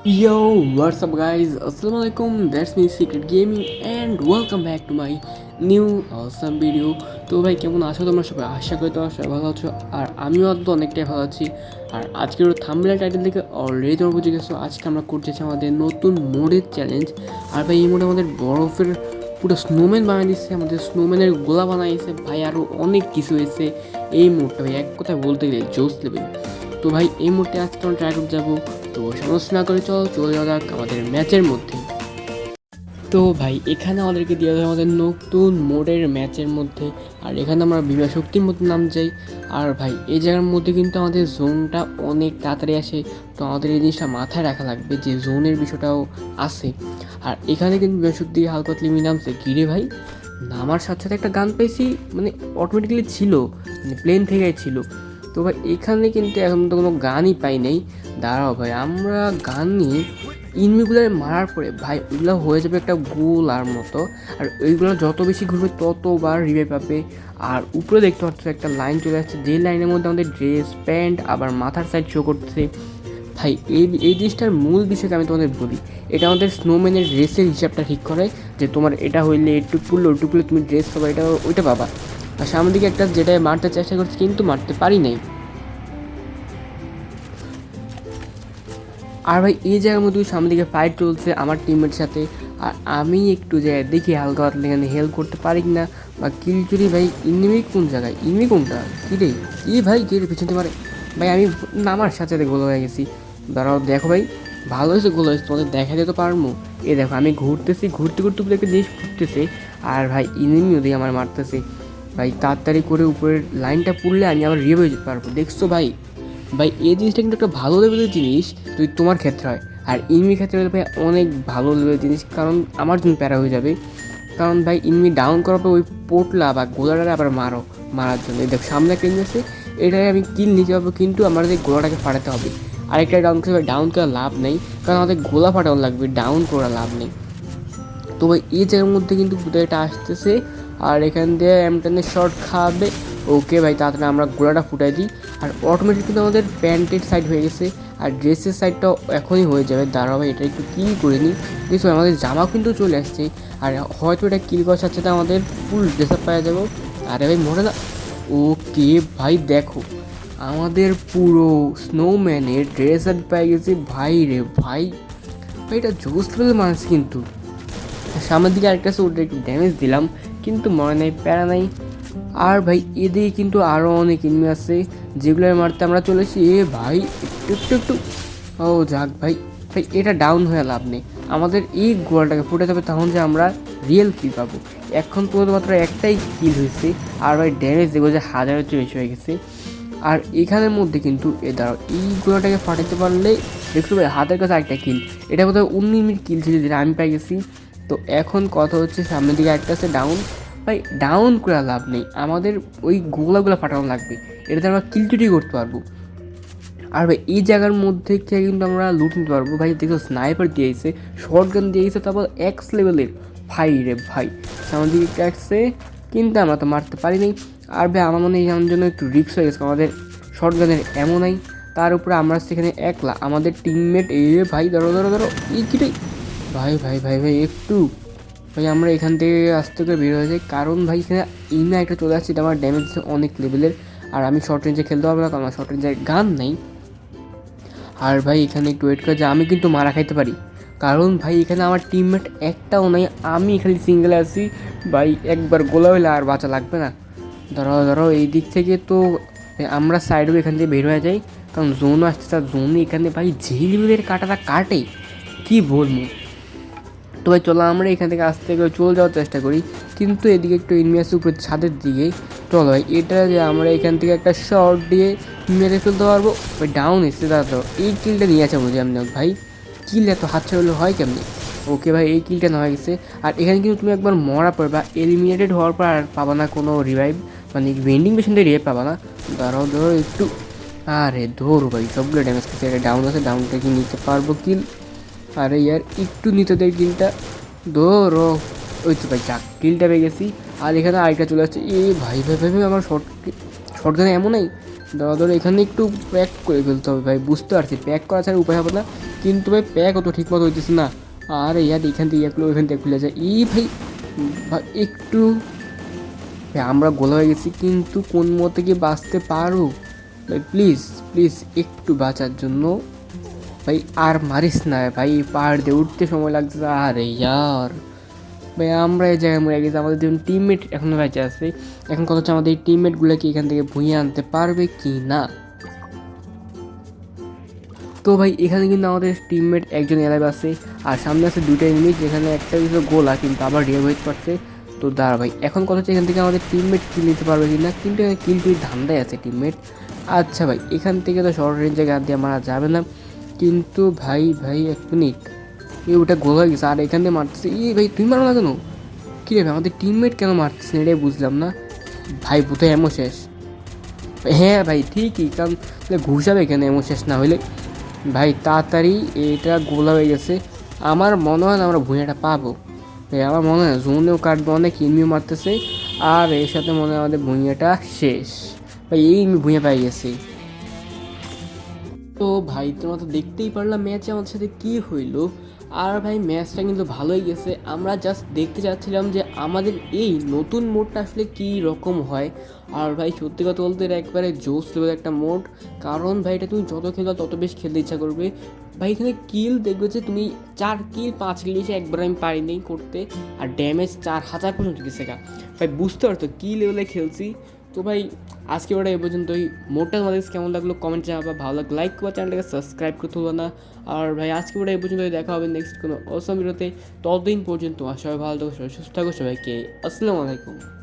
Yo, what's up guys? Assalamualaikum. That's me Secret Gaming and welcome back to my new awesome video. তো ভাই কেমন আছো তোমরা সবাই? আশা করি তোমরা সবাই ভালো আছো আর আমিও তো অনেকটাই ভালো আছি। আর আজকের থাম্বনেল টাইটেল থেকে অলরেডি তোমরা বুঝে গেছো আজকে আমরা করতেছি আমাদের নতুন মোডের চ্যালেঞ্জ। আর ভাই এই মোডে আমাদের বরফের পুরো স্নোম্যান বানিয়ে দিচ্ছে, আমাদের স্নোম্যানের গোলা বানাইছে ভাই, আরও অনেক কিছু হয়েছে এই মোডটা ভাই, এক কথায় বলতে গেলে জোস লেভেল। তো ভাই এই মুহূর্তে আজকে আমরা ট্রাই করতে যাবো। তো সমস্যা না করে চলে যাওয়া যাক আমাদের ম্যাচের মধ্যে। তো ভাই এখানে আমাদেরকে দেওয়া হয় আমাদের নতুন মোডের ম্যাচের মধ্যে, আর এখানে আমরা বিভা শক্তির মধ্যে নাম যাই। আর ভাই এই জায়গার মধ্যে কিন্তু আমাদের জোনটা অনেক তাড়াতাড়ি আসে, তো আমাদের এই জিনিসটা মাথায় রাখা লাগবে যে জোনের বিষয়টাও আছে। আর এখানে কিন্তু বিভা শক্তি হালকা লিমি নামছে গিরে ভাই, নামার সাথে সাথে একটা গান পেয়েছি, মানে অটোমেটিক্যালি ছিল, মানে প্লেন থেকেই ছিল। তো ভাই এখানে কিন্তু এখন তো কোনো গানই পাই নাই। দাঁড়াও ভাই, আমরা গান নিয়ে ইনমিগুলো মারার পরে ভাই ওইগুলো হয়ে যাবে একটা গোলার মতো, আর ওইগুলো যত বেশি ঘুরবে ততবার রিভাইভ পাবে। আর উপরে দেখতে পাচ্ছ একটা লাইন চলে আসছে, যে লাইনের মধ্যে আমাদের ড্রেস প্যান্ট আবার মাথার সাইড শো করতেছে। ভাই এই জিনিসটার মূল বিষয়কে আমি তোমাদের বলি, এটা আমাদের স্নোম্যানের ড্রেসের হিসাবটা ঠিক করে, যে তোমার এটা হইলে একটু পুরলো তুমি ড্রেস পাবা, এটা ওইটা পাবা। আর সামনের দিকে একটা যেটা মারতে চেষ্টা করছি কিন্তু মারতে পারি নাই। আর ভাই এই জায়গার মধ্যে সামনের দিকে ফাইট চলছে আমার টিমের সাথে, আর আমি একটু যাই দেখি হালকা পাতলা এখানে হেল্প করতে পারি কিনা বা কিল চুরি। ভাই ইনিমি কোন জায়গায়, ইনিমি কোনটা কী রে, ভাই কে রে পিছনতে পারে। ভাই আমি নামার সাথে সাথে গোল হয়ে গেছি। দাঁড়াও দেখো ভাই, ভালো হয়েছে গোল হয়েছে, তোমাদের দেখা যেতে পারবো। এ দেখো আমি ঘুরতেছি, ঘুরতে ঘুরতে উপরে একটা জিনিস ফুটতেছে, আর ভাই ইনিমি ওদিকে আমার মারতেছে। ভাই তাড়াতাড়ি করে উপরের লাইনটা পুড়লে আমি আবার রিয়ে হয়ে যেতে পারবো। দেখছো ভাই, ভাই এই জিনিসটা কিন্তু একটা ভালো লেভেলের জিনিস যদি তোমার ক্ষেত্রে হয়, আর ইনমির ক্ষেত্রে হলে ভাই অনেক ভালো লেভেলের জিনিস, কারণ আমার জন্য প্যারা হয়ে যাবে। কারণ ভাই ইনমি ডাউন করার পর ওই পোটলা বা গোলাটারে আবার মারার জন্য দেখো সামনে একটা ইনমি আছে, এটাই আমি কিল নিতে পারবো, কিন্তু আমাদের এই গোলাটাকে ফাটাতে হবে। আরেকটা ডাউন করে ডাউন করা লাভ নেই, কারণ আমাদের গোলা ফাটানো লাগবে, ডাউন করা লাভ নেই। তো ভাই এই জায়গার মধ্যে কিন্তু এটা আসতেছে, আর এখান দিয়ে এমটানে শর্ট খাবে। ওকে ভাই তাড়াতাড়ি আমরা গোলাটা ফুটাই দিই, আর অটোমেটিক কিন্তু আমাদের প্যান্টের সাইড হয়ে গেছে, আর ড্রেসের সাইডটাও এখনই হয়ে যাবে। দাঁড়াও ভাই এটা একটু কিল করে নিই। দেখছো আমাদের জামা কিন্তু চলে আসছে, আর হয়তো এটা কিল করার সাথে সাথে আমাদের ফুল ড্রেস আপ পাওয়া যাবো। আরে ভাই মরে না। ওকে ভাই দেখো আমাদের পুরো স্নোম্যানের ড্রেস আপ পেয়ে গেছে ভাই রে ভাই। ভাই এটা জোস লেভেল মানুষ কিন্তু। সামনের দিকে আরেকটা আছে, ওটা একটু ড্যামেজ দিলাম কিন্তু মনে নেই, প্যারা নাই। আর ভাই এদিকে কিন্তু আরও অনেক এনিমি আছে যেগুলো মারতে আমরা চলেছি। এ ভাই একটু একটু একটু, ও যাক ভাই। ভাই এটা ডাউন হয়ে লাভ নেই, আমাদের এই গোলটাকে ফুটে যাবে, তখন যে আমরা রিয়েল কিল পাবো। এখন পর্যন্ত মাত্র একটাই কিল হয়েছে, আর ভাই ড্যামেজ দেখবো যে 1000-এর চেয়ে বেশি হয়ে গেছে। আর এখানের মধ্যে কিন্তু দাঁড়াও এই গোলাটাকে ফাটাতে পারলে দেখছো ভাই হাতের কাছে একটা কিল, এটা বোধহয় 19 মিনিট কিল ছিল যেটা আমি পাই গেছি। তো এখন কথা হচ্ছে সামনের দিকে একটা আছে ডাউন, ভাই ডাউন করে লাভ নেই, আমাদের ওই গোলাগুলো ফাটানো লাগবে, এটাতে আমরা কিল চুরি করতে পারবো। আর ভাই এই জায়গার মধ্যে থেকে কিন্তু আমরা লুট নিতে পারবো। ভাই দেখো স্নাইপার দিয়েছে, শর্ট গান দিয়েছে, তারপর এক্স লেভেলের ভাই রে ভাই। সামনের দিকে কাটছে কিন্তু আমরা তো মারতে পারিনি। আর ভাই আমার মনে হয় আমার জন্য একটু রিস্ক হয়ে গেছে, আমাদের শর্ট গানের এমন নাই, তার উপরে আমরা সেখানে একলা, আমাদের টিমমেট এ ভাই ধরো ধরো ধরো এই কিটাই। ভাই ভাই ভাই ভাই একটু, ভাই আমরা এখান থেকে আস্তে করে বের হয়ে যাই, কারণ ভাই এখানে ইমা একটা চলে আসছে, এটা আমার ড্যামেজ অনেক লেভেলের, আর আমি শর্ট রেঞ্জে খেলতে পারবো না, কারণ আমার শর্ট রেঞ্জের গান নেই। আর ভাই এখানে একটু ওয়েট করে যে আমি কিন্তু মারা খাইতে পারি, কারণ ভাই এখানে আমার টিমমেট একটাও নাই, আমি খালি সিঙ্গেলে আছি। ভাই একবার গোলা হইলে আর বাঁচা লাগবে না। ধরো ধরো এই দিক থেকে তো আমরা সাইডও এখান থেকে বের হয়ে যাই, কারণ জোনও আসছে, তার জোনে এখানে ভাই যে লেভেলের কাটাটা কাটে কী বলবো। তো ভাই চলো আমরা এখান থেকে আস্তে করে চলে যাওয়ার চেষ্টা করি, কিন্তু এদিকে একটু এনিমি আছে উপরে ছাদের দিকে। চলো ভাই এটা যে আমরা এখান থেকে একটা শর্ট দিয়ে মেরে ফেলতে পারবো। ভাই ডাউন এসছে, দাদা এই কিলটা নিয়ে আছে বুঝি আমি ভাই, কিল এত হাত ছাড়লে হয় কেমনি। ওকে ভাই এই কিলটা নেওয়া গেছে, আর এখানে কিন্তু তুমি একবার মরা পড়বা, এলিমিনেটেড হওয়ার পর আর পাবা না কোনো রিভাইভ, মানে ভেন্ডিং মেশিন দিয়ে রিভাইভ পাবা না। দাঁড়াও ধরো একটু, আরে ধরো ভাই সবগুলো ড্যামেজ খেয়েছে, এটা ডাউন আছে, ডাউনটা কি নিতে পারবো কিল। আরে ইয়ার একটু নিতে দেয় কিলটা, ধরো ওই তো ভাই যাক কিলটা পেয়ে গেছি। আর এখানে আরেকটা চলে আসছে, এ ভাই ভাই ভাই ভাই আমার শর্ট গানে এমনই ধরো এখানে একটু প্যাক করে ফেলতে হবে ভাই, বুঝতে পারছি প্যাক করা ছাড়া উপায় হবে না, কিন্তু ভাই প্যাক অত ঠিক মতো হইতেছে না। আর ইয়ার এখান থেকে একটু ওইখান থেকে খুলে যায় ভাই, ভাই একটু ভাই আমরা গোলা হয়ে গেছি, কিন্তু কোন মতে কি বাঁচতে পারো ভাই, প্লিজ প্লিজ একটু বাঁচার জন্য ভাই। আর মারিস না ভাই, পাহাড় দিয়ে উঠতে সময় লাগছে। আরে ইয়ার ভাই আমরা এই জায়গায় মরে গেছি, আমাদের দুজন টিমমেট এখনও বেঁচে আছে। এখন কথা হচ্ছে আমাদের এই টিমমেটগুলোকে এখান থেকে ভুঁইয়ে আনতে পারবে কি না। তো ভাই এখানে কিন্তু আমাদের টিমমেট একজন এলাইভ আছে, আর সামনে আছে দুটো এনিমি, যেখানে একটা কিছু গোলা কিন্তু আবার রিভাইভ হইতে পারছে। তো দাঁড়া ভাই, এখন কথা হচ্ছে এখান থেকে আমাদের টিমমেট কিল নিতে পারবে কি না, কিন্তু কিল তুই ধান্দায় আছে টিমমেট। আচ্ছা ভাই এখান থেকে তো শর্ট রেঞ্জে গান দিয়ে মারা যাবে না, কিন্তু ভাই ভাই এক মিনিট, ওটা গোল হয়ে গেছে আর এখান দিয়ে মারতেছে। ভাই তুই মারো না কেন, কী রে ভাই আমাদের টিমমেট কেন মারতেছে এটাই বুঝলাম না ভাই। বুথে এমন শেষ, হ্যাঁ ভাই ঠিকই, কারণ ঘুষাবে এখানে এমন শেষ না হইলে। ভাই তাড়াতাড়ি এটা গোলা হয়ে গেছে, আমার মনে হয় না আমরা ভুঁইয়াটা পাবো ভাই, আমার মনে হয় জোনেও কাটবে, অনেক ইমিও মারতেছে, আর এর সাথে মনে হয় আমাদের ভুঁইয়াটা শেষ ভাই, এই ভুঁইয়া পাই গেছি। তো ভাই তোমরা তো দেখতেই পারলাম ম্যাচে আমাদের সাথে কী হইলো। আর ভাই ম্যাচটা কিন্তু ভালোই গেছে, আমরা জাস্ট দেখতে চাচ্ছিলাম যে আমাদের এই নতুন মোডটা আসলে কী রকম হয়। আর ভাই সত্যি কথা বলতে এটা একবারে জোস লেভেল একটা মোড, কারণ ভাই এটা তুমি যত খেলো তত বেশি খেলতে ইচ্ছা করবে ভাই। এখানে কিল দেখবে যে তুমি 4 কিল 5 কিল এসে একবার আমি পারিনি করতে, আর ড্যামেজ 4000 পর্যন্ত গেছে গা ভাই, বুঝতে পারতো কী লেভেলে খেলছি। তো ভাই আজকে ওটা এ পর্যন্তই। মোটটা তোমাদের কেমন লাগলো কমেন্ট জানাবা, ভালো লাগলো লাইক করবা, চ্যানেলটাকে সাবস্ক্রাইব করতে হলো না। আর ভাই আজকে ওটা এ পর্যন্তই, দেখা হবে নেক্সট কোনো অসম ভিডিওতে। ততদিন পর্যন্ত সবাই ভালো থাকো, সবাই সুস্থ থাকো, সবাইকে আসসালামু আলাইকুম।